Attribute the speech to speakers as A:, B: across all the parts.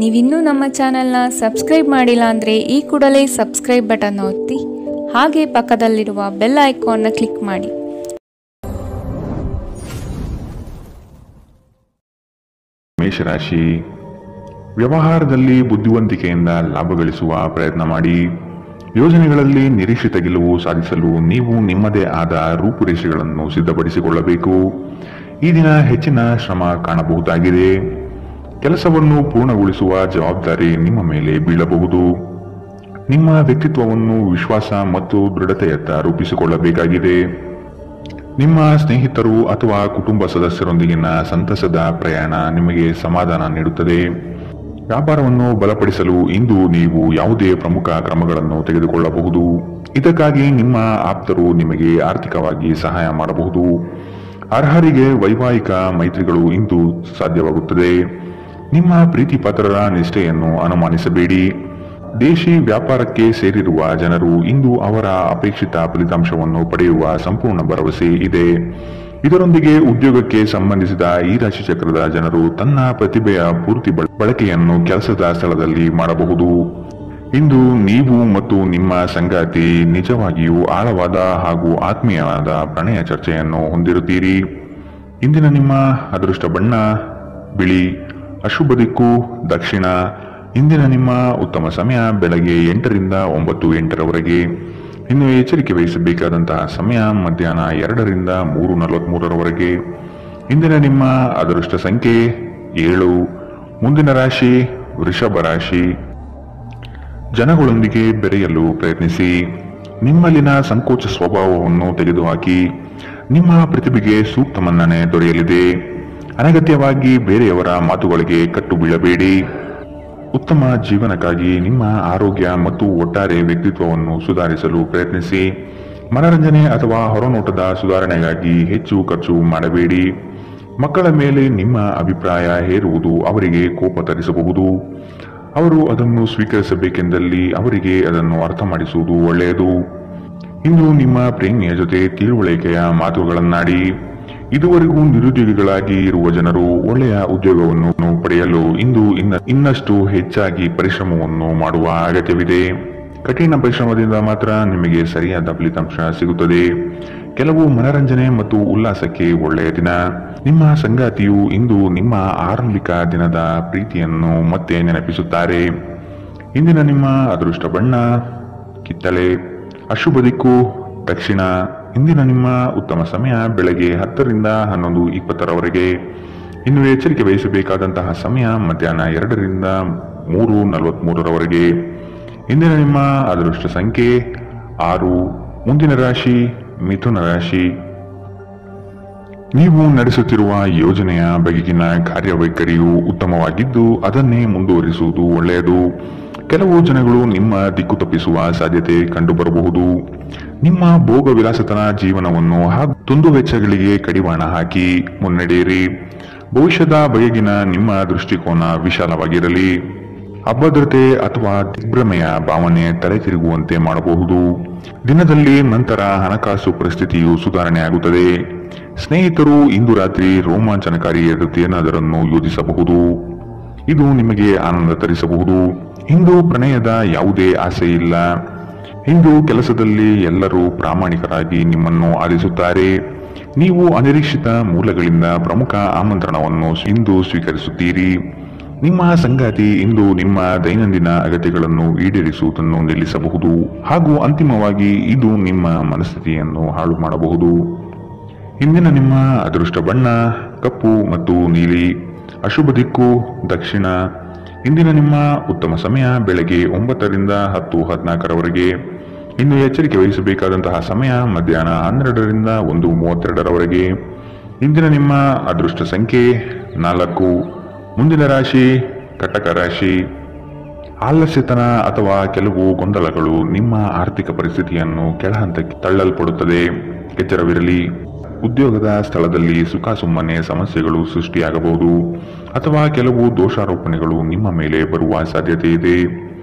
A: ನೀವಿನ್ನೂ ನಮ್ಮ ಚಾನೆಲ್ನ ಸಬ್ಸ್ಕ್ರೈಬ್ ಮಾಡಿಲ್ಲ ಅಂದರೆ ಈ ಕೂಡಲೇ ಸಬ್ಸ್ಕ್ರೈಬ್ ಬಟನ್ ಒತ್ತಿ ಹಾಗೆ ಪಕ್ಕದಲ್ಲಿರುವ ಬೆಲ್ ಐಕಾನ್ನ ಕ್ಲಿಕ್ ಮಾಡಿ.
B: ಮೇಷರಾಶಿ, ವ್ಯವಹಾರದಲ್ಲಿ ಬುದ್ಧಿವಂತಿಕೆಯಿಂದ ಲಾಭ ಗಳಿಸುವ ಪ್ರಯತ್ನ ಮಾಡಿ. ಯೋಜನೆಗಳಲ್ಲಿ ನಿರೀಕ್ಷಿತ ಗೆಲುವು ಸಾಧಿಸಲು ನೀವು ನಿಮ್ಮದೇ ಆದ ರೂಪುರೇಷೆಗಳನ್ನು ಸಿದ್ಧಪಡಿಸಿಕೊಳ್ಳಬೇಕು. ಈ ದಿನ ಹೆಚ್ಚಿನ ಶ್ರಮ ಕಾಣಬಹುದಾಗಿದೆ. ಕೆಲಸವನ್ನು ಪೂರ್ಣಗೊಳಿಸುವ ಜವಾಬ್ದಾರಿ ನಿಮ್ಮ ಮೇಲೆ ಬೀಳಬಹುದು. ನಿಮ್ಮ ವ್ಯಕ್ತಿತ್ವವನ್ನು ವಿಶ್ವಾಸ ಮತ್ತು ದೃಢತೆಯತ್ತ ರೂಪಿಸಿಕೊಳ್ಳಬೇಕಾಗಿದೆ. ನಿಮ್ಮ ಸ್ನೇಹಿತರು ಅಥವಾ ಕುಟುಂಬ ಸದಸ್ಯರೊಂದಿಗಿನ ಸಂತಸದ ಪ್ರಯಾಣ ನಿಮಗೆ ಸಮಾಧಾನ ನೀಡುತ್ತದೆ. ವ್ಯಾಪಾರವನ್ನು ಬಲಪಡಿಸಲು ಇಂದು ನೀವು ಯಾವುದೇ ಪ್ರಮುಖ ಕ್ರಮಗಳನ್ನು ತೆಗೆದುಕೊಳ್ಳಬಹುದು. ಇದಕ್ಕಾಗಿ ನಿಮ್ಮ ಆಪ್ತರು ನಿಮಗೆ ಆರ್ಥಿಕವಾಗಿ ಸಹಾಯ ಮಾಡಬಹುದು. ಅರ್ಹರಿಗೆ ವೈವಾಹಿಕ ಮೈತ್ರಿಗಳು ಇಂದು ಸಾಧ್ಯವಾಗುತ್ತದೆ. ನಿಮ್ಮ ಪ್ರೀತಿ ಪಾತ್ರರ ನಿಷ್ಠೆಯನ್ನು ಅನುಮಾನಿಸಬೇಡಿ. ದೇಶಿ ವ್ಯಾಪಾರಕ್ಕೆ ಸೇರಿರುವ ಜನರು ಇಂದು ಅವರ ಅಪೇಕ್ಷಿತ ಫಲಿತಾಂಶವನ್ನು ಪಡೆಯುವ ಸಂಪೂರ್ಣ ಭರವಸೆ ಇದೆ. ಇದರೊಂದಿಗೆ ಉದ್ಯೋಗಕ್ಕೆ ಸಂಬಂಧಿಸಿದ ಈ ರಾಶಿಚಕ್ರದ ಜನರು ತನ್ನ ಪ್ರತಿಭೆಯ ಪೂರ್ತಿ ಬಳಕೆಯನ್ನು ಕೆಲಸದ ಸ್ಥಳದಲ್ಲಿ ಮಾಡಬಹುದು. ಇಂದು ನೀವು ಮತ್ತು ನಿಮ್ಮ ಸಂಗಾತಿ ನಿಜವಾಗಿಯೂ ಆಳವಾದ ಹಾಗೂ ಆತ್ಮೀಯವಾದ ಪ್ರಣಯ ಚರ್ಚೆಯನ್ನು ಹೊಂದಿರುತ್ತೀರಿ. ಇಂದಿನ ನಿಮ್ಮ ಅದೃಷ್ಟ ಬಣ್ಣ ಬಿಳಿ, ಅಶುಭ ದಿಕ್ಕು ದಕ್ಷಿಣ. ಇಂದಿನ ನಿಮ್ಮ ಉತ್ತಮ ಸಮಯ ಬೆಳಗ್ಗೆ 8 ರಿಂದ 9:08 ಇನ್ನು ಎಚ್ಚರಿಕೆ ವಹಿಸಬೇಕಾದಂತಹ ಸಮಯ ಮಧ್ಯಾಹ್ನ 2 ರಿಂದ 3:43 ಇಂದಿನ ನಿಮ್ಮ ಅದೃಷ್ಟ ಸಂಖ್ಯೆ 7. ಮುಂದಿನ ರಾಶಿ ವೃಷಭ ರಾಶಿ. ಜನಗಳೊಂದಿಗೆ ಬೆರೆಯಲು ಪ್ರಯತ್ನಿಸಿ. ನಿಮ್ಮಲ್ಲಿನ ಸಂಕೋಚ ಸ್ವಭಾವವನ್ನು ತೆಗೆದುಹಾಕಿ. ನಿಮ್ಮ ಪ್ರತಿಭೆಗೆ ಸೂಕ್ತ ಮನ್ನಣೆ ದೊರೆಯಲಿದೆ. ಅನಗತ್ಯವಾಗಿ ಬೇರೆಯವರ ಮಾತುಗಳಿಗೆ ಕಟ್ಟು ಬೀಳಬೇಡಿ. ಉತ್ತಮ ಜೀವನಕ್ಕಾಗಿ ನಿಮ್ಮ ಆರೋಗ್ಯ ಮತ್ತು ಒಟ್ಟಾರೆ ವ್ಯಕ್ತಿತ್ವವನ್ನು ಸುಧಾರಿಸಲು ಪ್ರಯತ್ನಿಸಿ. ಮನರಂಜನೆ ಅಥವಾ ಹೊರನೋಟದ ಸುಧಾರಣೆಗಾಗಿ ಹೆಚ್ಚು ಖರ್ಚು ಮಾಡಬೇಡಿ. ಮಕ್ಕಳ ಮೇಲೆ ನಿಮ್ಮ ಅಭಿಪ್ರಾಯ ಹೇರುವುದು ಅವರಿಗೆ ಕೋಪ ತರಿಸಬಹುದು. ಅವರು ಅದನ್ನು ಸ್ವೀಕರಿಸಬೇಕೆಂದಲ್ಲಿ ಅವರಿಗೆ ಅದನ್ನು ಅರ್ಥ ಮಾಡಿಸುವುದು ಒಳ್ಳೆಯದು. ಇಂದು ನಿಮ್ಮ ಪ್ರೇಮಿಯ ಜೊತೆ ತಿಳುವಳಿಕೆಯ ಮಾತುಗಳನ್ನಾಡಿ. ಇದುವರೆಗೂ ನಿರುದ್ಯೋಗಿಗಳಾಗಿ ಇರುವ ಜನರು ಒಳ್ಳೆಯ ಉದ್ಯೋಗವನ್ನು ಪಡೆಯಲು ಇಂದು ಇನ್ನಷ್ಟು ಹೆಚ್ಚಾಗಿ ಪರಿಶ್ರಮವನ್ನು ಮಾಡುವ ಅಗತ್ಯವಿದೆ. ಕಠಿಣ ಪರಿಶ್ರಮದಿಂದ ಮಾತ್ರ ನಿಮಗೆ ಸರಿಯಾದ ಫಲಿತಾಂಶ ಸಿಗುತ್ತದೆ. ಕೆಲವು ಮನರಂಜನೆ ಮತ್ತು ಉಲ್ಲಾಸಕ್ಕೆ ಒಳ್ಳೆಯ ದಿನ. ನಿಮ್ಮ ಸಂಗಾತಿಯು ಇಂದು ನಿಮ್ಮ ಆರಂಭಿಕ ದಿನದ ಪ್ರೀತಿಯನ್ನು ಮತ್ತೆ ನೆನಪಿಸುತ್ತಾರೆ. ಇಂದಿನ ನಿಮ್ಮ ಅದೃಷ್ಟ ಬಣ್ಣ ಕಿತ್ತಳೆ, ಅಶುಭ ದಿಕ್ಕು ದಕ್ಷಿಣ. ಇಂದಿನ ನಿಮ್ಮ ಉತ್ತಮ ಸಮಯ ಬೆಳಗ್ಗೆ 10 ರಿಂದ 11:20 ಇನ್ನು ಎಚ್ಚರಿಕೆ ವಹಿಸಬೇಕಾದಂತಹ ಸಮಯ ಮಧ್ಯಾಹ್ನ 2 ರಿಂದ 3:43 ಇಂದಿನ ನಿಮ್ಮ ಅದೃಷ್ಟ ಸಂಖ್ಯೆ 6. ಮುಂದಿನ ರಾಶಿ ಮಿಥುನ ರಾಶಿ. ನೀವು ನಡೆಸುತ್ತಿರುವ ಯೋಜನೆಯ ಬಗೆಗಿನ ಕಾರ್ಯವೈಖರಿಯು ಉತ್ತಮವಾಗಿದ್ದು ಅದನ್ನೇ ಮುಂದುವರಿಸುವುದು ಒಳ್ಳೆಯದು. ಕೆಲವು ಜನಗಳು ನಿಮ್ಮ ದಿಕ್ಕು ತಪ್ಪಿಸುವ ಸಾಧ್ಯತೆ ಕಂಡುಬರಬಹುದು. ನಿಮ್ಮ ಭೋಗ ವಿಲಾಸತನ ಜೀವನವನ್ನು ಹಾಗೂ ದುಂದುವೆಚ್ಚಗಳಿಗೆ ಕಡಿವಾಣ ಹಾಕಿ ಮುನ್ನಡೆಯಿರಿ. ಭವಿಷ್ಯದ ಬಗೆಗಿನ ನಿಮ್ಮ ದೃಷ್ಟಿಕೋನ ವಿಶಾಲವಾಗಿರಲಿ. ಅಭದ್ರತೆ ಅಥವಾ ದಿಗ್ಭ್ರಮೆಯ ಭಾವನೆ ತಲೆ ತಿರುಗುವಂತೆ ಮಾಡಬಹುದು. ದಿನದಲ್ಲಿ ನಂತರ ಹಣಕಾಸು ಪರಿಸ್ಥಿತಿಯು ಸುಧಾರಣೆಯಾಗುತ್ತದೆ. ಸ್ನೇಹಿತರು ಇಂದು ರಾತ್ರಿ ರೋಮಾಂಚನಕಾರಿ ಏನಾದರನ್ನು ಯೋಜಿಸಬಹುದು. ಇದು ನಿಮಗೆ ಆನಂದ ತರಿಸಬಹುದು. ಇಂದು ಪ್ರಣಯದ ಯಾವುದೇ ಆಸೆ ಇಲ್ಲ. ಇಂದು ಕೆಲಸದಲ್ಲಿ ಎಲ್ಲರೂ ಪ್ರಾಮಾಣಿಕರಾಗಿ ನಿಮ್ಮನ್ನು ಆಲಿಸುತ್ತಾರೆ. ನೀವು ಅನಿರೀಕ್ಷಿತ ಮೂಲಗಳಿಂದ ಪ್ರಮುಖ ಆಮಂತ್ರಣವನ್ನು ಇಂದು ಸ್ವೀಕರಿಸುತ್ತೀರಿ. ನಿಮ್ಮ ಸಂಗಾತಿ ಇಂದು ನಿಮ್ಮ ದೈನಂದಿನ ಅಗತ್ಯಗಳನ್ನು ಈಡೇರಿಸುವುದನ್ನು ನಿಲ್ಲಿಸಬಹುದು ಹಾಗೂ ಅಂತಿಮವಾಗಿ ಇದು ನಿಮ್ಮ ಮನಸ್ಥಿತಿಯನ್ನು ಹಾಳು ಮಾಡಬಹುದು. ಇಂದಿನ ನಿಮ್ಮ ಅದೃಷ್ಟ ಬಣ್ಣ ಕಪ್ಪು ಮತ್ತು ನೀಲಿ, ಅಶುಭ ದಿಕ್ಕು ದಕ್ಷಿಣ. ಇಂದಿನ ನಿಮ್ಮ ಉತ್ತಮ ಸಮಯ ಬೆಳಗ್ಗೆ 9 ರಿಂದ 10:14 ಇನ್ನು ಎಚ್ಚರಿಕೆ ವಹಿಸಬೇಕಾದಂತಹ ಸಮಯ ಮಧ್ಯಾಹ್ನ 12 ರಿಂದ 1:32 ಇಂದಿನ ನಿಮ್ಮ ಅದೃಷ್ಟ ಸಂಖ್ಯೆ 4. ಮುಂದಿನ ರಾಶಿ ಕಟಕ ರಾಶಿ. ಆಲಸ್ಯತನ ಅಥವಾ ಕೆಲವು ಗೊಂದಲಗಳು ನಿಮ್ಮ ಆರ್ಥಿಕ ಪರಿಸ್ಥಿತಿಯನ್ನು ಕೆಳಹಂತಕ್ಕೆ ತಳ್ಳಲ್ಪಡುತ್ತದೆ. ಎಚ್ಚರವಿರಲಿ. ಉದ್ಯೋಗದ ಸ್ಥಳದಲ್ಲಿ ಸುಖಾಸುಮ್ಮನೆ ಸಮಸ್ಯೆಗಳು ಸೃಷ್ಟಿಯಾಗಬಹುದು ಅಥವಾ ಕೆಲವು ದೋಷಾರೋಪಣೆಗಳು ನಿಮ್ಮ ಮೇಲೆ ಬರುವ ಸಾಧ್ಯತೆ ಇದೆ.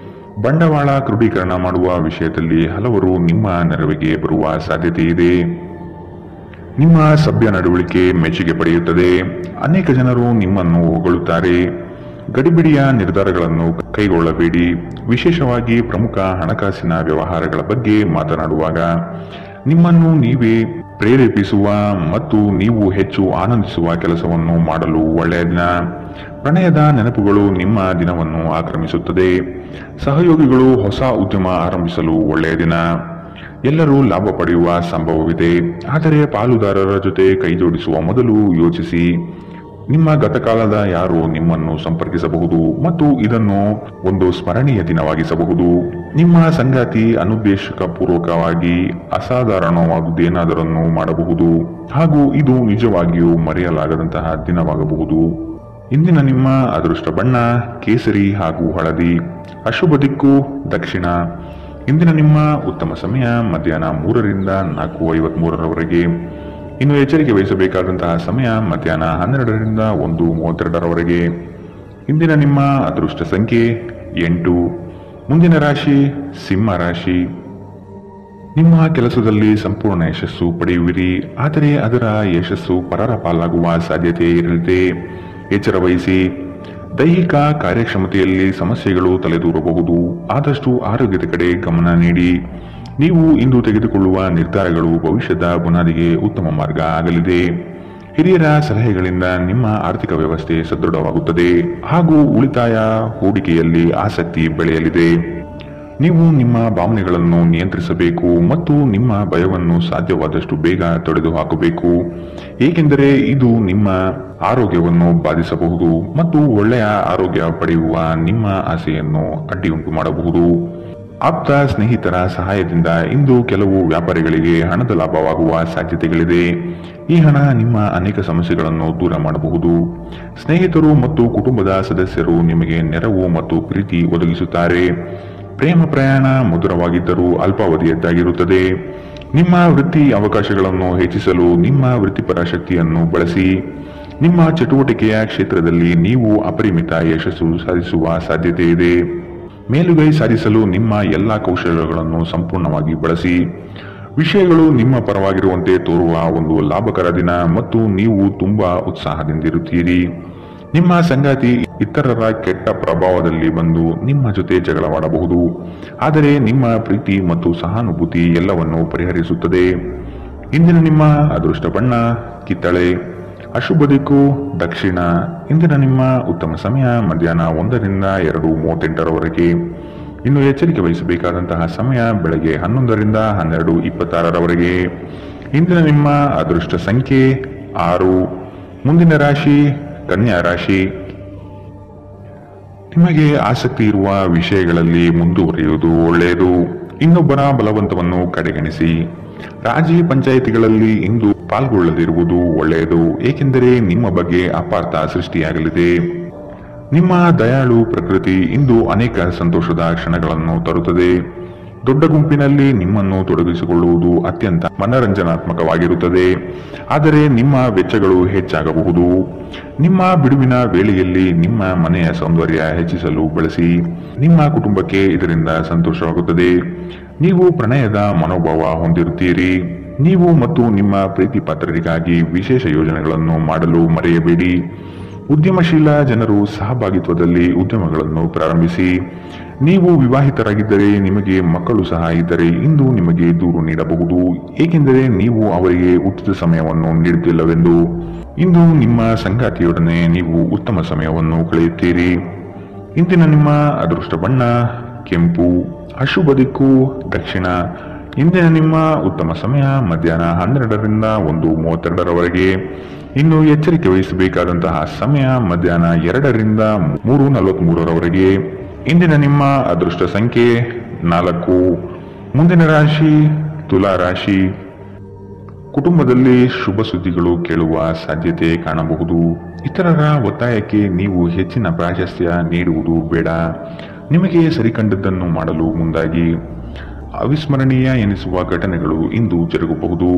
B: ಬಂಡವಾಳ ಕ್ರೋಢೀಕರಣ ಮಾಡುವ ವಿಷಯದಲ್ಲಿ ಹಲವರು ನಿಮ್ಮ ನೆರವಿಗೆ ಬರುವ ಸಾಧ್ಯತೆ ಇದೆ. ನಿಮ್ಮ ಸಭ್ಯ ನಡವಳಿಕೆ ಮೆಚ್ಚುಗೆ ಪಡೆಯುತ್ತದೆ. ಅನೇಕ ಜನರು ನಿಮ್ಮನ್ನು ಹೊಗಳುತ್ತಾರೆ. ಗಡಿಬಿಡಿಯ ನಿರ್ಧಾರಗಳನ್ನು ಕೈಗೊಳ್ಳಬೇಡಿ. ವಿಶೇಷವಾಗಿ ಪ್ರಮುಖ ಹಣಕಾಸಿನ ವ್ಯವಹಾರಗಳ ಬಗ್ಗೆ ಮಾತನಾಡುವಾಗ ನಿಮ್ಮನ್ನು ನೀವೇ ಪ್ರೇರೇಪಿಸುವ ಮತ್ತು ನೀವು ಹೆಚ್ಚು ಆನಂದಿಸುವ ಕೆಲಸವನ್ನು ಮಾಡಲು ಒಳ್ಳೆಯ ದಿನ. ಪ್ರಣಯದ ನೆನಪುಗಳು ನಿಮ್ಮ ದಿನವನ್ನು ಆಕ್ರಮಿಸುತ್ತದೆ. ಸಹಯೋಗಿಗಳು ಹೊಸ ಉದ್ಯಮ ಆರಂಭಿಸಲು ಒಳ್ಳೆಯ ದಿನ. ಎಲ್ಲರೂ ಲಾಭ ಪಡೆಯುವ ಸಂಭವವಿದೆ, ಆದರೆ ಪಾಲುದಾರರ ಜೊತೆ ಕೈಜೋಡಿಸುವ ಮೊದಲು ಯೋಚಿಸಿ. ನಿಮ್ಮ ಗತಕಾಲದ ಯಾರು ನಿಮ್ಮನ್ನು ಸಂಪರ್ಕಿಸಬಹುದು ಮತ್ತು ಇದನ್ನು ಒಂದು ಸ್ಮರಣೀಯ ದಿನವಾಗಿಸಬಹುದು. ನಿಮ್ಮ ಸಂಗಾತಿ ಅನುದ್ದೇಶಕ ಪೂರ್ವಕವಾಗಿ ಅಸಾಧಾರಣವಾದುದೇನಾದರನ್ನು ಮಾಡಬಹುದು ಹಾಗೂ ಇದು ನಿಜವಾಗಿಯೂ ಮರೆಯಲಾಗದಂತಹ ದಿನವಾಗಬಹುದು. ಇಂದಿನ ನಿಮ್ಮ ಅದೃಷ್ಟ ಬಣ್ಣ ಕೇಸರಿ ಹಾಗೂ ಹಳದಿ. ಅಶುಭ ದಿಕ್ಕು ದಕ್ಷಿಣ. ಇಂದಿನ ನಿಮ್ಮ ಉತ್ತಮ ಸಮಯ ಮಧ್ಯಾಹ್ನ 3ರಿಂದ 4:53ರವರೆಗೆ. ಇನ್ನು ಎಚ್ಚರಿಕೆ ವಹಿಸಬೇಕಾದಂತಹ ಸಮಯ ಮಧ್ಯಾಹ್ನ 12ರಿಂದ 1:32ರವರೆಗೆ. ಇಂದಿನ ನಿಮ್ಮ ಅದೃಷ್ಟ ಸಂಖ್ಯೆ 8. ಮುಂದಿನ ರಾಶಿ ಸಿಂಹ ರಾಶಿ. ನಿಮ್ಮ ಕೆಲಸದಲ್ಲಿ ಸಂಪೂರ್ಣ ಯಶಸ್ಸು ಪಡೆಯುವಿರಿ, ಆದರೆ ಅದರ ಯಶಸ್ಸು ಪರರ ಪಾಲಾಗುವ ಸಾಧ್ಯತೆ ಇರಲಿದೆ. ಎಚ್ಚರ ವಹಿಸಿ. ದೈಹಿಕ ಕಾರ್ಯಕ್ಷಮತೆಯಲ್ಲಿ ಸಮಸ್ಯೆಗಳು ತಲೆದೂರಬಹುದು. ಆದಷ್ಟು ಆರೋಗ್ಯದ ಕಡೆ ಗಮನ ನೀಡಿ. ನೀವು ಇಂದು ತೆಗೆದುಕೊಳ್ಳುವ ನಿರ್ಧಾರಗಳು ಭವಿಷ್ಯದ ಬುನಾದಿಗೆ ಉತ್ತಮ ಮಾರ್ಗ ಆಗಲಿದೆ. ಹಿರಿಯರ ಸಲಹೆಗಳಿಂದ ನಿಮ್ಮ ಆರ್ಥಿಕ ವ್ಯವಸ್ಥೆ ಸದೃಢವಾಗುತ್ತದೆ ಹಾಗೂ ಉಳಿತಾಯ ಹೂಡಿಕೆಯಲ್ಲಿ ಆಸಕ್ತಿ ಬೆಳೆಯಲಿದೆ. ನೀವು ನಿಮ್ಮ ಭಾವನೆಗಳನ್ನು ನಿಯಂತ್ರಿಸಬೇಕು ಮತ್ತು ನಿಮ್ಮ ಭಯವನ್ನು ಸಾಧ್ಯವಾದಷ್ಟು ಬೇಗ ತೊಡೆದುಹಾಕಬೇಕು, ಏಕೆಂದರೆ ಇದು ನಿಮ್ಮ ಆರೋಗ್ಯವನ್ನು ಬಾಧಿಸಬಹುದು ಮತ್ತು ಒಳ್ಳೆಯ ಆರೋಗ್ಯ ಪಡೆಯುವ ನಿಮ್ಮ ಆಸೆಯನ್ನು ಅಡ್ಡಿಯುಂಟು ಮಾಡಬಹುದು. ಆಪ್ತ ಸ್ನೇಹಿತರ ಸಹಾಯದಿಂದ ಇಂದು ಕೆಲವು ವ್ಯಾಪಾರಿಗಳಿಗೆ ಹಣದ ಲಾಭವಾಗುವ ಸಾಧ್ಯತೆಗಳಿದೆ. ಈ ಹಣ ನಿಮ್ಮ ಅನೇಕ ಸಮಸ್ಯೆಗಳನ್ನು ದೂರ ಮಾಡಬಹುದು. ಸ್ನೇಹಿತರು ಮತ್ತು ಕುಟುಂಬದ ಸದಸ್ಯರು ನಿಮಗೆ ನೆರವು ಮತ್ತು ಪ್ರೀತಿ ಒದಗಿಸುತ್ತಾರೆ. ಪ್ರೇಮ ಪ್ರಯಾಣ ಮಧುರವಾಗಿದ್ದರೂ ಅಲ್ಪಾವಧಿಯದ್ದಾಗಿರುತ್ತದೆ. ನಿಮ್ಮ ವೃತ್ತಿ ಅವಕಾಶಗಳನ್ನು ಹೆಚ್ಚಿಸಲು ನಿಮ್ಮ ವೃತ್ತಿಪರ ಶಕ್ತಿಯನ್ನು ಬಳಸಿ. ನಿಮ್ಮ ಚಟುವಟಿಕೆಯ ಕ್ಷೇತ್ರದಲ್ಲಿ ನೀವು ಅಪರಿಮಿತ ಯಶಸ್ಸು ಸಾಧಿಸುವ ಸಾಧ್ಯತೆ ಇದೆ. ಮೇಲುಗೈ ಸಾಧಿಸಲು ನಿಮ್ಮ ಎಲ್ಲಾ ಕೌಶಲ್ಯಗಳನ್ನು ಸಂಪೂರ್ಣವಾಗಿ ಬಳಸಿ. ವಿಷಯಗಳು ನಿಮ್ಮ ಪರವಾಗಿರುವಂತೆ ತೋರುವ ಒಂದು ಲಾಭಕರ ದಿನ ಮತ್ತು ನೀವು ತುಂಬಾ ಉತ್ಸಾಹದಿಂದಿರುತ್ತೀರಿ. ನಿಮ್ಮ ಸಂಗಾತಿ ಇತರರ ಕೆಟ್ಟ ಪ್ರಭಾವದಲ್ಲಿ ಬಂದು ನಿಮ್ಮ ಜೊತೆ ಜಗಳವಾಡಬಹುದು, ಆದರೆ ನಿಮ್ಮ ಪ್ರೀತಿ ಮತ್ತು ಸಹಾನುಭೂತಿ ಎಲ್ಲವನ್ನು ಪರಿಹರಿಸುತ್ತದೆ. ಇಂದಿನ ನಿಮ್ಮ ಅದೃಷ್ಟ ಬಣ್ಣ ಕಿತ್ತಳೆ. ಅಶುಭ ದಿಕ್ಕು ದಕ್ಷಿಣ. ಇಂದಿನ ನಿಮ್ಮ ಉತ್ತಮ ಸಮಯ ಮಧ್ಯಾಹ್ನ 1ರಿಂದ 2:38ರವರೆಗೆ. ಇನ್ನು ಎಚ್ಚರಿಕೆ ವಹಿಸಬೇಕಾದಂತಹ ಸಮಯ ಬೆಳಗ್ಗೆ 11ರಿಂದ 12:26ರವರೆಗೆ. ಇಂದಿನ ನಿಮ್ಮ ಅದೃಷ್ಟ ಸಂಖ್ಯೆ 6. ಮುಂದಿನ ರಾಶಿ ಕನ್ಯಾ ರಾಶಿ. ನಿಮಗೆ ಆಸಕ್ತಿ ಇರುವ ವಿಷಯಗಳಲ್ಲಿ ಮುಂದುವರಿಯುವುದು ಒಳ್ಳೆಯದು. ಇನ್ನೊಬ್ಬರ ಬಲವಂತವನ್ನು ಕಡೆಗಣಿಸಿ. ರಾಜಿ ಪಂಚಾಯಿತಿಗಳಲ್ಲಿ ಇಂದು ಪಾಲ್ಗೊಳ್ಳದಿರುವುದು ಒಳ್ಳೆಯದು, ಏಕೆಂದರೆ ನಿಮ್ಮ ಬಗ್ಗೆ ಅಪಾರ್ಥ ಸೃಷ್ಟಿಯಾಗಲಿದೆ. ನಿಮ್ಮ ದಯಾಳು ಪ್ರಕೃತಿ ಇಂದು ಅನೇಕ ಸಂತೋಷದ ಕ್ಷಣಗಳನ್ನು ತರುತ್ತದೆ. ದೊಡ್ಡ ಗುಂಪಿನಲ್ಲಿ ನಿಮ್ಮನ್ನು ತೊಡಗಿಸಿಕೊಳ್ಳುವುದು ಅತ್ಯಂತ ಮನರಂಜನಾತ್ಮಕವಾಗಿರುತ್ತದೆ, ಆದರೆ ನಿಮ್ಮ ವೆಚ್ಚಗಳು ಹೆಚ್ಚಾಗಬಹುದು. ನಿಮ್ಮ ಬಿಡುವಿನ ವೇಳೆಯಲ್ಲಿ ನಿಮ್ಮ ಮನೆಯ ಸೌಂದರ್ಯ ಹೆಚ್ಚಿಸಲು ಬಳಸಿ. ನಿಮ್ಮ ಕುಟುಂಬಕ್ಕೆ ಇದರಿಂದ ಸಂತೋಷವಾಗುತ್ತದೆ. ನೀವು ಪ್ರಣಯದ ಮನೋಭಾವ ಹೊಂದಿರುತ್ತೀರಿ. ನೀವು ಮತ್ತು ನಿಮ್ಮ ಪ್ರೀತಿ ಪಾತ್ರರಿಗಾಗಿ ವಿಶೇಷ ಯೋಜನೆಗಳನ್ನು ಮಾಡಲು ಮರೆಯಬೇಡಿ. ಉದ್ಯಮಶೀಲ ಜನರು ಸಹಭಾಗಿತ್ವದಲ್ಲಿ ಉದ್ಯಮಗಳನ್ನು ಪ್ರಾರಂಭಿಸಿ. ನೀವು ವಿವಾಹಿತರಾಗಿದ್ದರೆ ನಿಮಗೆ ಮಕ್ಕಳು ಸಹ ಇದ್ದರೆ ಇಂದು ನಿಮಗೆ ದೂರು ನೀಡಬಹುದು, ಏಕೆಂದರೆ ನೀವು ಅವರಿಗೆ ಉಚಿತ ಸಮಯವನ್ನು ನೀಡುತ್ತಿಲ್ಲವೆಂದು. ಇಂದು ನಿಮ್ಮ ಸಂಗಾತಿಯೊಡನೆ ನೀವು ಉತ್ತಮ ಸಮಯವನ್ನು ಕಳೆಯುತ್ತೀರಿ. ಇಂದಿನ ನಿಮ್ಮ ಅದೃಷ್ಟ ಬಣ್ಣ ಕೆಂಪು. ಅಶುಭ ದಿಕ್ಕು ದಕ್ಷಿಣ. ಇಂದಿನ ನಿಮ್ಮ ಉತ್ತಮ ಸಮಯ ಮಧ್ಯಾಹ್ನ 12ರಿಂದ 1:32ರವರೆಗೆ. ಇನ್ನು ಎಚ್ಚರಿಕೆ ವಹಿಸಬೇಕಾದಂತಹ ಸಮಯ ಮಧ್ಯಾಹ್ನ 2ರಿಂದ 3:43ರವರೆಗೆ. ಇಂದಿನ ನಿಮ್ಮ ಅದೃಷ್ಟ ಸಂಖ್ಯೆ 4. ಮುಂದಿನ ರಾಶಿ ತುಲಾ ರಾಶಿ. ಕುಟುಂಬದಲ್ಲಿ ಶುಭ ಸುದ್ದಿಗಳು ಕೇಳುವ ಸಾಧ್ಯತೆ ಕಾಣಬಹುದು. ಇತರರ ಒತ್ತಾಯಕ್ಕೆ ನೀವು ಹೆಚ್ಚಿನ ಪ್ರಾಶಸ್ತ್ಯ ನೀಡುವುದು ಬೇಡ. ನಿಮಗೆ ಸರಿಕಂಡದ್ದನ್ನು ಮಾಡಲು ಮುಂದಾಗಿ. ಅವಿಸ್ಮರಣೀಯ ಎನಿಸುವ ಘಟನೆಗಳು ಇಂದು ಜರುಗಬಹುದು.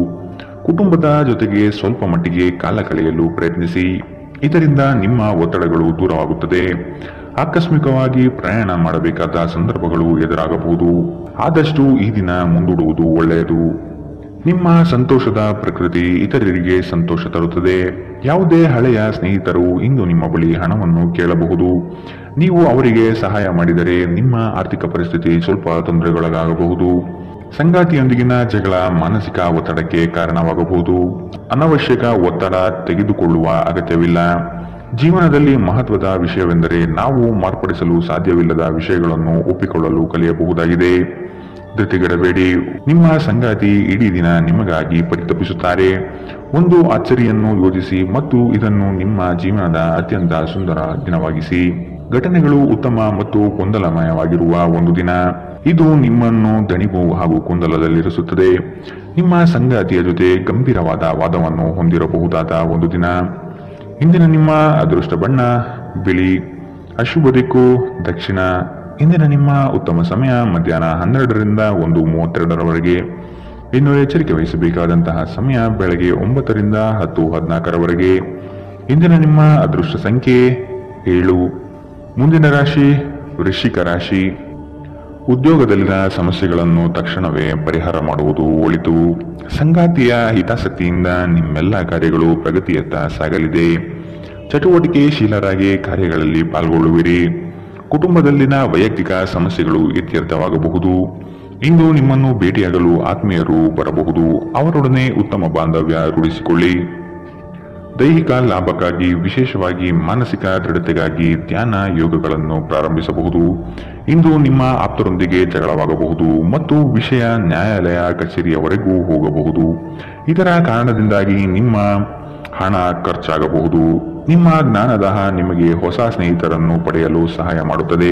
B: ಕುಟುಂಬದ ಜೊತೆಗೆ ಸ್ವಲ್ಪ ಮಟ್ಟಿಗೆ ಕಾಲ ಕಳೆಯಲು ಪ್ರಯತ್ನಿಸಿ. ಇದರಿಂದ ನಿಮ್ಮ ಒತ್ತಡಗಳು ದೂರವಾಗುತ್ತದೆ. ಆಕಸ್ಮಿಕವಾಗಿ ಪ್ರಯಾಣ ಮಾಡಬೇಕಾದ ಸಂದರ್ಭಗಳು ಎದುರಾಗಬಹುದು. ಆದಷ್ಟು ಈ ದಿನ ಮುಂದೂಡುವುದು ಒಳ್ಳೆಯದು. ನಿಮ್ಮ ಸಂತೋಷದ ಪ್ರಕೃತಿ ಇತರರಿಗೆ ಸಂತೋಷ ತರುತ್ತದೆ. ಯಾವುದೇ ಹಳೆಯ ಸ್ನೇಹಿತರು ಇಂದು ನಿಮ್ಮ ಬಳಿ ಹಣವನ್ನು ಕೇಳಬಹುದು. ನೀವು ಅವರಿಗೆ ಸಹಾಯ ಮಾಡಿದರೆ ನಿಮ್ಮ ಆರ್ಥಿಕ ಪರಿಸ್ಥಿತಿ ಸ್ವಲ್ಪ ತೊಂದರೆಗೊಳಗಾಗಬಹುದು. ಸಂಗಾತಿಯೊಂದಿಗಿನ ಜಗಳ ಮಾನಸಿಕ ಒತ್ತಡಕ್ಕೆ ಕಾರಣವಾಗಬಹುದು. ಅನವಶ್ಯಕ ಒತ್ತಡ ತೆಗೆದುಕೊಳ್ಳುವ ಅಗತ್ಯವಿಲ್ಲ. ಜೀವನದಲ್ಲಿ ಮಹತ್ವದ ವಿಷಯವೆಂದರೆ ನಾವು ಮಾರ್ಪಡಿಸಲು ಸಾಧ್ಯವಿಲ್ಲದ ವಿಷಯಗಳನ್ನು ಒಪ್ಪಿಕೊಳ್ಳಲು ಕಲಿಯಬಹುದಾಗಿದೆ. ಧೃತಿಗೆಡಬೇಡಿ. ನಿಮ್ಮ ಸಂಗಾತಿ ಇಡೀ ದಿನ ನಿಮಗಾಗಿ ಪರಿತಪಿಸುತ್ತಾರೆ. ಒಂದು ಅಚ್ಚರಿಯನ್ನು ಯೋಜಿಸಿ ಮತ್ತು ಇದನ್ನು ನಿಮ್ಮ ಜೀವನದ ಅತ್ಯಂತ ಸುಂದರ ದಿನವಾಗಿಸಿ. ಘಟನೆಗಳು ಉತ್ತಮ ಮತ್ತು ಗೊಂದಲಮಯವಾಗಿರುವ ಒಂದು ದಿನ. ಇದು ನಿಮ್ಮನ್ನು ದಣಿವು ಹಾಗೂ ಗೊಂದಲದಲ್ಲಿರಿಸುತ್ತದೆ. ನಿಮ್ಮ ಸಂಗಾತಿಯ ಜೊತೆ ಗಂಭೀರವಾದ ವಾದವನ್ನು ಹೊಂದಿರಬಹುದಾದ ಒಂದು ದಿನ. ಇಂದಿನ ನಿಮ್ಮ ಅದೃಷ್ಟ ಬಣ್ಣ ಬಿಳಿ. ಅಶುಭ ದಿಕ್ಕು ದಕ್ಷಿಣ. ಇಂದಿನ ನಿಮ್ಮ ಉತ್ತಮ ಸಮಯ ಮಧ್ಯಾಹ್ನ 12ರಿಂದ 1:32ರವರೆಗೆ. ಇನ್ನು ಎಚ್ಚರಿಕೆ ವಹಿಸಬೇಕಾದಂತಹ ಸಮಯ ಬೆಳಗ್ಗೆ 9ರಿಂದ 10:14ರವರೆಗೆ. ಇಂದಿನ ನಿಮ್ಮ ಅದೃಷ್ಟ ಸಂಖ್ಯೆ 7. ಮುಂದಿನ ರಾಶಿ ವೃಶ್ಚಿಕ ರಾಶಿ. ಉದ್ಯೋಗದಲ್ಲಿನ ಸಮಸ್ಯೆಗಳನ್ನು ತಕ್ಷಣವೇ ಪರಿಹಾರ ಮಾಡುವುದು ಒಳಿತು. ಸಂಗಾತಿಯ ಹಿತಾಸಕ್ತಿಯಿಂದ ನಿಮ್ಮೆಲ್ಲ ಕಾರ್ಯಗಳು ಪ್ರಗತಿಯತ್ತ ಸಾಗಲಿದೆ. ಚಟುವಟಿಕೆಶೀಲರಾಗಿ ಕಾರ್ಯಗಳಲ್ಲಿ ಪಾಲ್ಗೊಳ್ಳುವಿರಿ. ಕುಟುಂಬದಲ್ಲಿನ ವೈಯಕ್ತಿಕ ಸಮಸ್ಯೆಗಳು ಇತ್ಯರ್ಥವಾಗಬಹುದು. ಇಂದು ನಿಮ್ಮನ್ನು ಭೇಟಿಯಾಗಲು ಆತ್ಮೀಯರು ಬರಬಹುದು. ಅವರೊಡನೆ ಉತ್ತಮ ಬಾಂಧವ್ಯ ರೂಢಿಸಿಕೊಳ್ಳಿ. ದೈಹಿಕ ಲಾಭಕ್ಕಾಗಿ ವಿಶೇಷವಾಗಿ ಮಾನಸಿಕ ದೃಢತೆಗಾಗಿ ಧ್ಯಾನ ಯೋಗಗಳನ್ನು ಪ್ರಾರಂಭಿಸಬಹುದು. ಇಂದು ನಿಮ್ಮ ಆಪ್ತರೊಂದಿಗೆ ಜಗಳವಾಗಬಹುದು ಮತ್ತು ವಿಷಯ ನ್ಯಾಯಾಲಯ ಕಚೇರಿಯವರೆಗೂ ಹೋಗಬಹುದು. ಇದರ ಕಾರಣದಿಂದಾಗಿ ನಿಮ್ಮ ಹಣ ಖರ್ಚಾಗಬಹುದು. ನಿಮ್ಮ ಜ್ಞಾನದಾಹ ನಿಮಗೆ ಹೊಸ ಸ್ನೇಹಿತರನ್ನು ಪಡೆಯಲು ಸಹಾಯ ಮಾಡುತ್ತದೆ.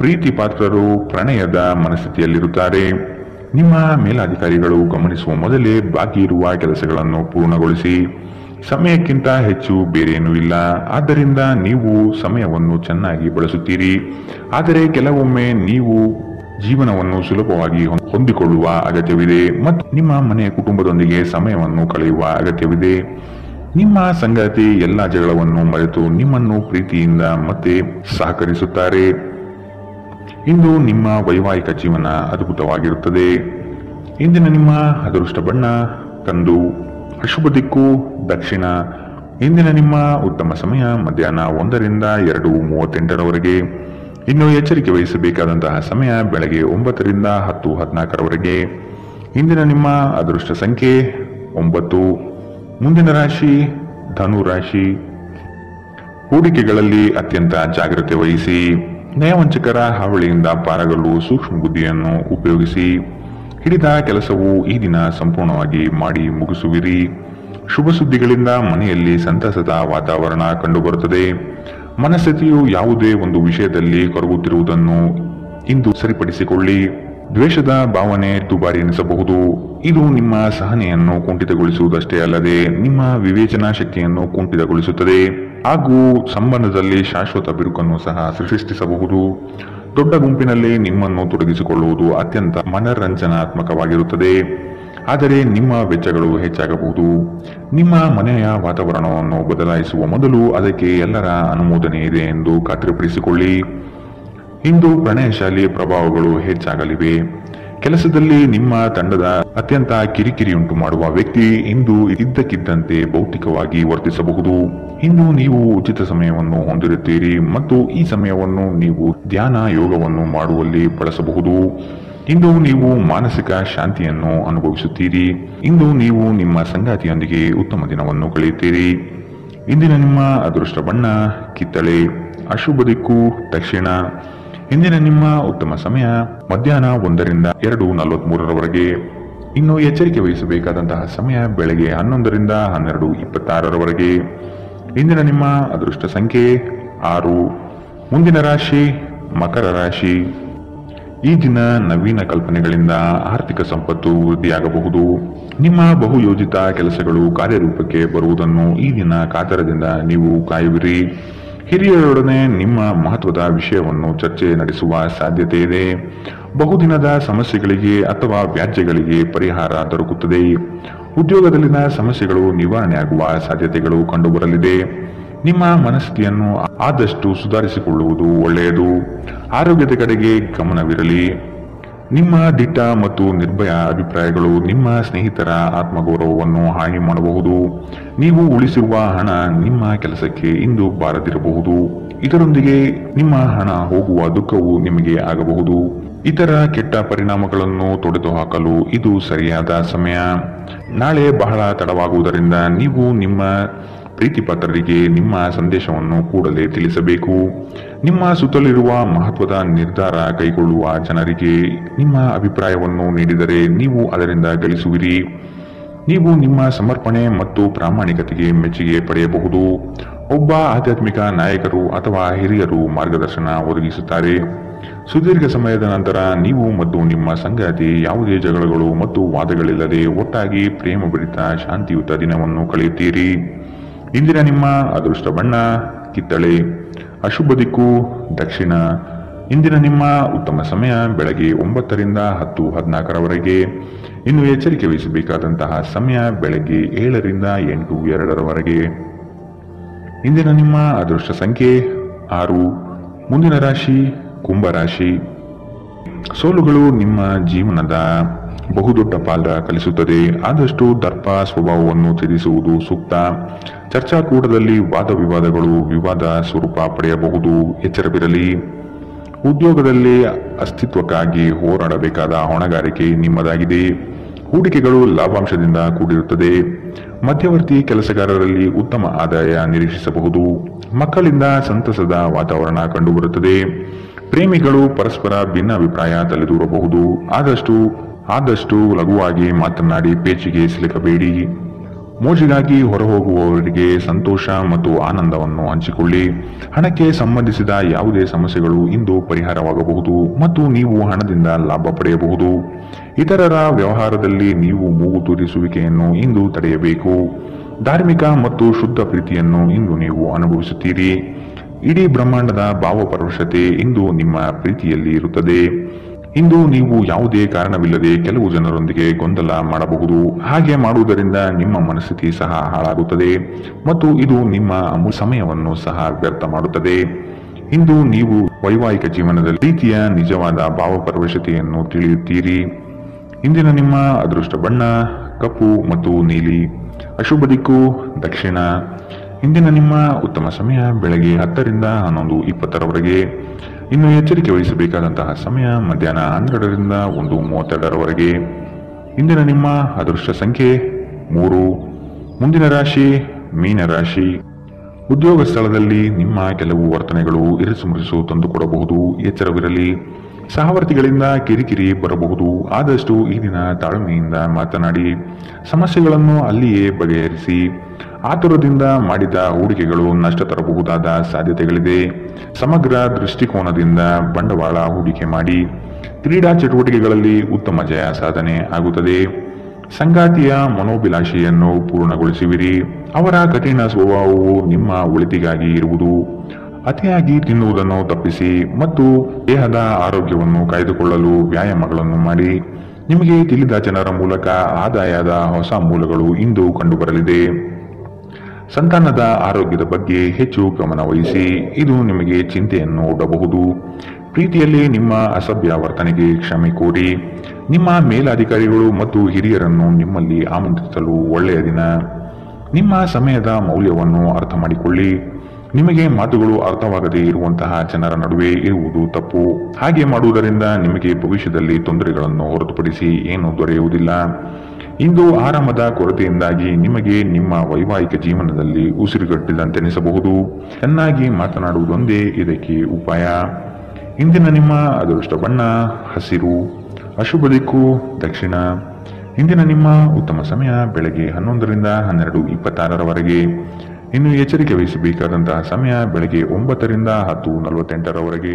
B: ಪ್ರೀತಿ ಪಾತ್ರರು ಪ್ರಣಯದ ಮನಸ್ಥಿತಿಯಲ್ಲಿರುತ್ತಾರೆ. ನಿಮ್ಮ ಮೇಲಾಧಿಕಾರಿಗಳು ಗಮನಿಸುವ ಮೊದಲೇ ಬಾಕಿ ಇರುವ ಕೆಲಸಗಳನ್ನು ಪೂರ್ಣಗೊಳಿಸಿ. ಸಮಯಕ್ಕಿಂತ ಹೆಚ್ಚು ಬೇರೇನೂ ಇಲ್ಲ. ಆದ್ದರಿಂದ ನೀವು ಸಮಯವನ್ನು ಚೆನ್ನಾಗಿ ಬಳಸುತ್ತೀರಿ. ಆದರೆ ಕೆಲವೊಮ್ಮೆ ನೀವು ಜೀವನವನ್ನು ಸುಲಭವಾಗಿ ಹೊಂದಿಕೊಳ್ಳುವ ಅಗತ್ಯವಿದೆ ಮತ್ತು ನಿಮ್ಮ ಮನೆಯ ಕುಟುಂಬದೊಂದಿಗೆ ಸಮಯವನ್ನು ಕಳೆಯುವ ಅಗತ್ಯವಿದೆ. ನಿಮ್ಮ ಸಂಗಾತಿ ಎಲ್ಲ ಜಗಳವನ್ನು ಮರೆತು ನಿಮ್ಮನ್ನು ಪ್ರೀತಿಯಿಂದ ಮತ್ತೆ ಸಹಕರಿಸುತ್ತಾರೆ. ಇಂದು ನಿಮ್ಮ ವೈವಾಹಿಕ ಜೀವನ ಅದ್ಭುತವಾಗಿರುತ್ತದೆ. ಇಂದಿನ ನಿಮ್ಮ ಅದೃಷ್ಟ ಬಣ್ಣ ಕಂದು. ಅಶುಭ ದಿಕ್ಕು ದಕ್ಷಿಣ. ಇಂದಿನ ನಿಮ್ಮ ಉತ್ತಮ ಸಮಯ ಮಧ್ಯಾಹ್ನ 1ರಿಂದ 2:38ರವರೆಗೆ. ಇನ್ನು ಎಚ್ಚರಿಕೆ ವಹಿಸಬೇಕಾದಂತಹ ಸಮಯ ಬೆಳಗ್ಗೆ 9ರಿಂದ 10:14ರವರೆಗೆ. ಇಂದಿನ ನಿಮ್ಮ ಅದೃಷ್ಟ ಸಂಖ್ಯೆ 9. ಮುಂದಿನ ರಾಶಿ ಧನು ರಾಶಿ. ಹೂಡಿಕೆಗಳಲ್ಲಿ ಅತ್ಯಂತ ಜಾಗ್ರತೆ ವಹಿಸಿ. ನಯವಂಚಕರ ಹಾವಳಿಯಿಂದ ಪಾರಾಗಲು ಸೂಕ್ಷ್ಮ ಬುದ್ಧಿಯನ್ನು ಉಪಯೋಗಿಸಿ. ಹಿಡಿದ ಕೆಲಸವು ಈ ದಿನ ಸಂಪೂರ್ಣವಾಗಿ ಮಾಡಿ ಮುಗಿಸುವಿರಿ. ಶುಭ ಸುದ್ದಿಗಳಿಂದ ಮನೆಯಲ್ಲಿ ಸಂತಸದ ವಾತಾವರಣ ಕಂಡುಬರುತ್ತದೆ. ಮನಸ್ಥಿತಿಯು ಯಾವುದೇ ಒಂದು ವಿಷಯದಲ್ಲಿ ಕೊರಗುತ್ತಿರುವುದನ್ನು ಇಂದು ಸರಿಪಡಿಸಿಕೊಳ್ಳಿ. ದ್ವೇಷದ ಭಾವನೆ ದುಬಾರಿ ಎನಿಸಬಹುದು. ಇದು ನಿಮ್ಮ ಸಹನೆಯನ್ನು ಕುಂಠಿತಗೊಳಿಸುವುದಷ್ಟೇ ಅಲ್ಲದೆ ನಿಮ್ಮ ವಿವೇಚನಾ ಶಕ್ತಿಯನ್ನು ಕುಂಠಿತಗೊಳಿಸುತ್ತದೆ ಹಾಗೂ ಸಂಬಂಧದಲ್ಲಿ ಶಾಶ್ವತ ಬಿರುಕನ್ನು ಸಹ ಸೃಷ್ಟಿಸಬಹುದು. ದೊಡ್ಡ ಗುಂಪಿನಲ್ಲಿ ನಿಮ್ಮನ್ನು ತೊಡಗಿಸಿಕೊಳ್ಳುವುದು ಅತ್ಯಂತ ಮನರಂಜನಾತ್ಮಕವಾಗಿರುತ್ತದೆ. ಆದರೆ ನಿಮ್ಮ ವೆಚ್ಚಗಳು ಹೆಚ್ಚಾಗಬಹುದು. ನಿಮ್ಮ ಮನೆಯ ವಾತಾವರಣವನ್ನು ಬದಲಾಯಿಸುವ ಮೊದಲು ಅದಕ್ಕೆ ಎಲ್ಲರ ಅನುಮೋದನೆ ಇದೆ ಎಂದು ಖಾತ್ರಿಪಡಿಸಿಕೊಳ್ಳಿ. ಇಂದು ಪ್ರಣಯಶಾಲಿ ಪ್ರಭಾವಗಳು ಹೆಚ್ಚಾಗಲಿವೆ. ಕೆಲಸದಲ್ಲಿ ನಿಮ್ಮ ತಂಡದ ಅತ್ಯಂತ ಕಿರಿಕಿರಿಯುಂಟು ಮಾಡುವ ವ್ಯಕ್ತಿ ಇಂದು ಇದ್ದಕ್ಕಿದ್ದಂತೆ ಭೌತಿಕವಾಗಿ ವರ್ತಿಸಬಹುದು. ಇಂದು ನೀವು ಉಚಿತ ಸಮಯವನ್ನು ಹೊಂದಿರುತ್ತೀರಿ ಮತ್ತು ಈ ಸಮಯವನ್ನು ನೀವು ಧ್ಯಾನ ಯೋಗವನ್ನು ಮಾಡುವಲ್ಲಿ ಬಳಸಬಹುದು. ಇಂದು ನೀವು ಮಾನಸಿಕ ಶಾಂತಿಯನ್ನು ಅನುಭವಿಸುತ್ತೀರಿ. ಇಂದು ನೀವು ನಿಮ್ಮ ಸಂಗಾತಿಯೊಂದಿಗೆ ಉತ್ತಮ ದಿನವನ್ನು ಕಳೆಯುತ್ತೀರಿ. ಇಂದಿನ ನಿಮ್ಮ ಅದೃಷ್ಟ ಬಣ್ಣ ಕಿತ್ತಳೆ. ಅಶುಭ ದಿಕ್ಕು ದಕ್ಷಿಣ. ಇಂದಿನ ನಿಮ್ಮ ಉತ್ತಮ ಸಮಯ ಮಧ್ಯಾಹ್ನ 1ರಿಂದ 2:43ರವರೆಗೆ. ಇನ್ನು ಎಚ್ಚರಿಕೆ ವಹಿಸಬೇಕಾದಂತಹ ಸಮಯ ಬೆಳಗ್ಗೆ 11ರಿಂದ 12:26ರವರೆಗೆ. ಇಂದಿನ ನಿಮ್ಮ ಅದೃಷ್ಟ ಸಂಖ್ಯೆ 6. ಮುಂದಿನ ರಾಶಿ ಮಕರ ರಾಶಿ. ಈ ದಿನ ನವೀನ ಕಲ್ಪನೆಗಳಿಂದ ಆರ್ಥಿಕ ಸಂಪತ್ತು ವೃದ್ಧಿಯಾಗಬಹುದು. ನಿಮ್ಮ ಬಹುಯೋಜಿತ ಕೆಲಸಗಳು ಕಾರ್ಯರೂಪಕ್ಕೆ ಬರುವುದನ್ನು ಈ ದಿನ ಕಾತರದಿಂದ ನೀವು ಕಾಯುವಿರಿ. ಹಿರಿಯರೊಡನೆ ನಿಮ್ಮ ಮಹತ್ವದ ವಿಷಯವನ್ನು ಚರ್ಚೆ ನಡೆಸುವ ಸಾಧ್ಯತೆ ಇದೆ. ಬಹುದಿನದ ಸಮಸ್ಯೆಗಳಿಗೆ ಅಥವಾ ವ್ಯಾಜ್ಯಗಳಿಗೆ ಪರಿಹಾರ ದೊರಕುತ್ತದೆ. ಉದ್ಯೋಗದಲ್ಲಿನ ಸಮಸ್ಯೆಗಳು ನಿವಾರಣೆಯಾಗುವ ಸಾಧ್ಯತೆಗಳು ಕಂಡುಬರಲಿದೆ. ನಿಮ್ಮ ಮನಸ್ಥಿತಿಯನ್ನು ಆದಷ್ಟು ಸುಧಾರಿಸಿಕೊಳ್ಳುವುದು ಒಳ್ಳೆಯದು. ಆರೋಗ್ಯದ ಕಡೆಗೆ ಗಮನವಿರಲಿ. ನಿಮ್ಮ ದಿಟ್ಟ ಮತ್ತು ನಿರ್ಭಯ ಅಭಿಪ್ರಾಯಗಳು ನಿಮ್ಮ ಸ್ನೇಹಿತರ ಆತ್ಮಗೌರವವನ್ನು ಹಾನಿ ಮಾಡಬಹುದು. ನೀವು ಉಳಿಸಿರುವ ಹಣ ನಿಮ್ಮ ಕೆಲಸಕ್ಕೆ ಇಂದು ಬಾರದಿರಬಹುದು. ಇದರೊಂದಿಗೆ ನಿಮ್ಮ ಹಣ ಹೋಗುವ ದುಃಖವು ನಿಮಗೆ ಆಗಬಹುದು. ಇತರ ಕೆಟ್ಟ ಪರಿಣಾಮಗಳನ್ನು ತೊಡೆದುಹಾಕಲು ಇದು ಸರಿಯಾದ ಸಮಯ. ನಾಳೆ ಬಹಳ ತಡವಾಗುವುದರಿಂದ ನೀವು ನಿಮ್ಮ ಪ್ರೀತಿಪಾತ್ರರಿಗೆ ನಿಮ್ಮ ಸಂದೇಶವನ್ನು ಕೂಡಲೇ ತಿಳಿಸಬೇಕು. ನಿಮ್ಮ ಸುತ್ತಲಿರುವ ಮಹತ್ವದ ನಿರ್ಧಾರ ಕೈಗೊಳ್ಳುವ ಜನರಿಗೆ ನಿಮ್ಮ ಅಭಿಪ್ರಾಯವನ್ನು ನೀಡಿದರೆ ನೀವು ಅದರಿಂದ ಗಳಿಸುವಿರಿ. ನೀವು ನಿಮ್ಮ ಸಮರ್ಪಣೆ ಮತ್ತು ಪ್ರಾಮಾಣಿಕತೆಗೆ ಮೆಚ್ಚುಗೆ ಪಡೆಯಬಹುದು. ಒಬ್ಬ ಆಧ್ಯಾತ್ಮಿಕ ನಾಯಕರು ಅಥವಾ ಹಿರಿಯರು ಮಾರ್ಗದರ್ಶನ ಒದಗಿಸುತ್ತಾರೆ. ಸುದೀರ್ಘ ಸಮಯದ ನಂತರ ನೀವು ಮತ್ತು ನಿಮ್ಮ ಸಂಗಾತಿ ಯಾವುದೇ ಜಗಳಗಳು ಮತ್ತು ವಾದಗಳಿಲ್ಲದೆ ಒಟ್ಟಾಗಿ ಪ್ರೇಮಭರಿತ ಶಾಂತಿಯುತ ದಿನವನ್ನು ಕಳೆಯುತ್ತೀರಿ. ಇಂದಿನ ನಿಮ್ಮ ಅದೃಷ್ಟ ಬಣ್ಣ ಕಿತ್ತಳೆ. ಅಶುಭ ದಿಕ್ಕು ದಕ್ಷಿಣ. ಇಂದಿನ ನಿಮ್ಮ ಉತ್ತಮ ಸಮಯ ಬೆಳಗ್ಗೆ 9 ರಿಂದ 10:14 ಇನ್ನು ಎಚ್ಚರಿಕೆ ವಹಿಸಬೇಕಾದಂತಹ ಸಮಯ ಬೆಳಗ್ಗೆ 7 ರಿಂದ 8:02 ಇಂದಿನ ನಿಮ್ಮ ಅದೃಷ್ಟ ಸಂಖ್ಯೆ 6. ಮುಂದಿನ ರಾಶಿ ಕುಂಭರಾಶಿ. ಸೋಲುಗಳು ನಿಮ್ಮ ಜೀವನದ ಬಹುದೊಡ್ಡ ಪಾತ್ರ ಕಲಿಸುತ್ತದೆ. ಆದಷ್ಟು ದರ್ಪ ಸ್ವಭಾವವನ್ನು ತ್ಯಜಿಸುವುದು ಸೂಕ್ತ. ಚರ್ಚಾಕೂಟದಲ್ಲಿ ವಾದ ವಿವಾದಗಳು ವಿವಾದ ಸ್ವರೂಪ ಪಡೆಯಬಹುದು. ಎಚ್ಚರವಿರಲಿ. ಉದ್ಯೋಗದಲ್ಲಿ ಅಸ್ತಿತ್ವಕ್ಕಾಗಿ ಹೋರಾಡಬೇಕಾದ ಹೊಣೆಗಾರಿಕೆ ನಿಮ್ಮದಾಗಿದೆ. ಹೂಡಿಕೆಗಳು ಲಾಭಾಂಶದಿಂದ ಕೂಡಿರುತ್ತದೆ. ಮಧ್ಯವರ್ತಿ ಕೆಲಸಗಾರರಲ್ಲಿ ಉತ್ತಮ ಆದಾಯ ನಿರೀಕ್ಷಿಸಬಹುದು. ಮಕ್ಕಳಿಂದ ಸಂತಸದ ವಾತಾವರಣ ಕಂಡುಬರುತ್ತದೆ. ಪ್ರೇಮಿಗಳು ಪರಸ್ಪರ ಭಿನ್ನಾಭಿಪ್ರಾಯ ತಲೆದೂರಬಹುದು. ಆದಷ್ಟು ಲಘುವಾಗಿ ಮಾತನಾಡಿ ಪೇಚಿಗೆ ಸಿಲುಕಬೇಡಿ. ಮೋಜಿಗಾಗಿ ಹೊರಹೋಗುವವರಿಗೆ ಸಂತೋಷ ಮತ್ತು ಆನಂದವನ್ನು ಹಂಚಿಕೊಳ್ಳಿ. ಹಣಕ್ಕೆ ಸಂಬಂಧಿಸಿದ ಯಾವುದೇ ಸಮಸ್ಯೆಗಳು ಇಂದು ಪರಿಹಾರವಾಗಬಹುದು ಮತ್ತು ನೀವು ಹಣದಿಂದ ಲಾಭ ಪಡೆಯಬಹುದು. ಇತರರ ವ್ಯವಹಾರದಲ್ಲಿ ನೀವು ಮೂಗು ತೂರಿಸುವಿಕೆಯನ್ನು ಇಂದು ತಡೆಯಬೇಕು. ಧಾರ್ಮಿಕ ಮತ್ತು ಶುದ್ಧ ಪ್ರೀತಿಯನ್ನು ಇಂದು ನೀವು ಅನುಭವಿಸುತ್ತೀರಿ. ಇಡೀ ಬ್ರಹ್ಮಾಂಡದ ಭಾವಪರವಶತೆ ಇಂದು ನಿಮ್ಮ ಪ್ರೀತಿಯಲ್ಲಿ ಇರುತ್ತದೆ. ಇಂದು ನೀವು ಯಾವುದೇ ಕಾರಣವಿಲ್ಲದೆ ಕೆಲವು ಜನರೊಂದಿಗೆ ಗೊಂದಲ ಮಾಡಬಹುದು. ಹಾಗೆ ಮಾಡುವುದರಿಂದ ನಿಮ್ಮ ಮನಸ್ಥಿತಿ ಸಹ ಹಾಳಾಗುತ್ತದೆ ಮತ್ತು ಇದು ನಿಮ್ಮ ಅಮೂಲ್ಯ ಸಮಯವನ್ನು ಸಹ ವ್ಯರ್ಥ ಮಾಡುತ್ತದೆ. ಇಂದು ನೀವು ವೈವಾಹಿಕ ಜೀವನದಲ್ಲಿ ಪ್ರೀತಿಯ ನಿಜವಾದ ಭಾವಪರವಶತೆಯನ್ನು ತಿಳಿಯುತ್ತೀರಿ. ಇಂದಿನ ನಿಮ್ಮ ಅದೃಷ್ಟ ಬಣ್ಣ ಕಪ್ಪು ಮತ್ತು ನೀಲಿ. ಅಶುಭ ದಿಕ್ಕು ದಕ್ಷಿಣ. ಇಂದಿನ ನಿಮ್ಮ ಉತ್ತಮ ಸಮಯ ಬೆಳಗ್ಗೆ 10 ರಿಂದ 11:20 ಇನ್ನು ಎಚ್ಚರಿಕೆ ವಹಿಸಬೇಕಾದಂತಹ ಸಮಯ ಮಧ್ಯಾಹ್ನ 12 ರಿಂದ 1:32 ಇಂದಿನ ನಿಮ್ಮ ಅದೃಷ್ಟ ಸಂಖ್ಯೆ 3. ಮುಂದಿನ ರಾಶಿ ಮೀನರಾಶಿ. ಉದ್ಯೋಗ ಸ್ಥಳದಲ್ಲಿ ನಿಮ್ಮ ಕೆಲವು ವರ್ತನೆಗಳು ಇರಿಸುಮುರಿಸು ತಂದುಕೊಡಬಹುದು. ಎಚ್ಚರವಿರಲಿ. ಸಹವರ್ತಿಗಳಿಂದ ಕಿರಿಕಿರಿ ಬರಬಹುದು. ಆದಷ್ಟು ಈ ದಿನ ತಾಳ್ಮೆಯಿಂದ ಮಾತನಾಡಿ ಸಮಸ್ಯೆಗಳನ್ನು ಅಲ್ಲಿಯೇ ಬಗೆಹರಿಸಿ. ಆತುರದಿಂದ ಮಾಡಿದ ಹೂಡಿಕೆಗಳು ನಷ್ಟ ತರಬಹುದಾದ ಸಾಧ್ಯತೆಗಳಿದೆ. ಸಮಗ್ರ ದೃಷ್ಟಿಕೋನದಿಂದ ಬಂಡವಾಳ ಹೂಡಿಕೆ ಮಾಡಿ. ಕ್ರೀಡಾ ಚಟುವಟಿಕೆಗಳಲ್ಲಿ ಉತ್ತಮ ಜಯ ಸಾಧನೆ ಆಗುತ್ತದೆ. ಸಂಗಾತಿಯ ಮನೋಭಿಲಾಷೆಯನ್ನು ಪೂರ್ಣಗೊಳಿಸುವಿರಿ. ಅವರ ಕಠಿಣ ಸ್ವಭಾವವು ನಿಮ್ಮ ಒಳಿತಿಗಾಗಿ ಇರುವುದು. ಅತಿಯಾಗಿ ತಿನ್ನುವುದನ್ನು ತಪ್ಪಿಸಿ ಮತ್ತು ದೇಹದ ಆರೋಗ್ಯವನ್ನು ಕಾಯ್ದುಕೊಳ್ಳಲು ವ್ಯಾಯಾಮಗಳನ್ನು ಮಾಡಿ. ನಿಮಗೆ ತಿಳಿದ ಜನರ ಮೂಲಕ ಆದಾಯದ ಹೊಸ ಮೂಲಗಳು ಇಂದು ಕಂಡುಬರಲಿದೆ. ಸಂತಾನದ ಆರೋಗ್ಯದ ಬಗ್ಗೆ ಹೆಚ್ಚು ಗಮನ ವಹಿಸಿ. ಇದು ನಿಮಗೆ ಚಿಂತೆಯನ್ನು ಒಡ್ಡಬಹುದು. ಪ್ರೀತಿಯಲ್ಲಿ ನಿಮ್ಮ ಅಸಭ್ಯ ವರ್ತನೆಗೆ ಕ್ಷಮೆ ಕೋರಿ. ನಿಮ್ಮ ಮೇಲಾಧಿಕಾರಿಗಳು ಮತ್ತು ಹಿರಿಯರನ್ನು ನಿಮ್ಮಲ್ಲಿ ಆಮಂತ್ರಿಸಲು ಒಳ್ಳೆಯ ದಿನ. ನಿಮ್ಮ ಸಮಯದ ಮೌಲ್ಯವನ್ನು ಅರ್ಥ ಮಾಡಿಕೊಳ್ಳಿ. ನಿಮಗೆ ಮಾತುಗಳು ಅರ್ಥವಾಗದೇ ಇರುವಂತಹ ಜನರ ನಡುವೆ ಇರುವುದು ತಪ್ಪು. ಹಾಗೆ ಮಾಡುವುದರಿಂದ ನಿಮಗೆ ಭವಿಷ್ಯದಲ್ಲಿ ತೊಂದರೆಗಳನ್ನು ಹೊರತುಪಡಿಸಿ ಏನೂ ದೊರೆಯುವುದಿಲ್ಲ. ಇಂದು ಆರಾಮದ ಕೊರತೆಯಿಂದಾಗಿ ನಿಮಗೆ ನಿಮ್ಮ ವೈವಾಹಿಕ ಜೀವನದಲ್ಲಿ ಉಸಿರುಗಟ್ಟಿದಂತೆನಿಸಬಹುದು. ಚೆನ್ನಾಗಿ ಮಾತನಾಡುವುದೊಂದೇ ಇದಕ್ಕೆ ಉಪಾಯ. ಇಂದಿನ ನಿಮ್ಮ ಅದೃಷ್ಟ ಬಣ್ಣ ಹಸಿರು. ಅಶುಭ ದಿಕ್ಕು ದಕ್ಷಿಣ. ಇಂದಿನ ನಿಮ್ಮ ಉತ್ತಮ ಸಮಯ ಬೆಳಗ್ಗೆ 11 ರಿಂದ 12:26 ಇನ್ನು ಎಚ್ಚರಿಕೆ ವಹಿಸಬೇಕಾದಂತಹ ಸಮಯ ಬೆಳಗ್ಗೆ 9 ರಿಂದ 10:48